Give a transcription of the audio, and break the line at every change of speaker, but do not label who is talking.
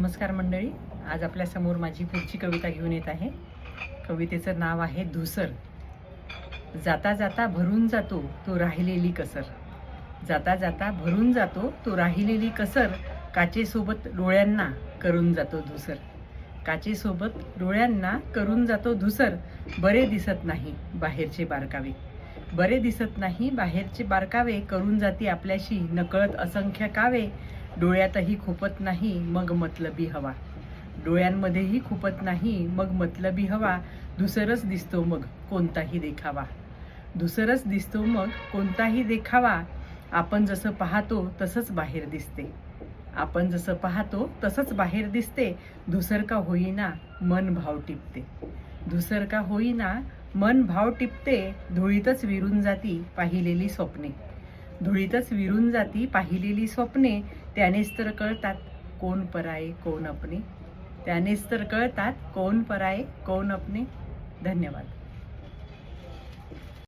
नमस्कार मंडळी, आज आपल्यासमोर माझी पुढची कविता घेऊन येत आहे. कवितेचं नाव आहे धुसर. जाता जाता भरून जातो तो राहिलेली कसर. जाता जाता भरून जातो तो राहिलेली कसर. काचेसोबत डोळ्यांना करून जातो धुसर. काचेसोबत डोळ्यांना करून जातो धुसर. बरे दिसत नाही बाहेरचे बारकावे. बरे दिसत नाही बाहेरचे बारकावे. करून जाती आपल्याशी नकळत असंख्य कावे. डोळ्यातही खुपत नाही मग मतलबी हवा. डोळ्यांमध्येही खुपत नाही मग मतलबी हवा. धुसरच दिसतो मग कोणताही देखावा. धुसरच दिसतो मग कोणताही देखावा. आपण जसं पाहतो तसंच बाहेर दिसते. आपण जसं पाहतो तसंच बाहेर दिसते. धुसर का होईना मन भाव टिपते. धुसर का होईना मन भाव टिपते. धुळीतच विरून जाती पाहिलेली स्वप्ने. धुळीतच विरून जाती पाहिलेली स्वप्ने. त्यानेच तर कळतात कोण पराये कोण अपने. त्यानेच तर कळतात कोण पराये कोण अपने. धन्यवाद.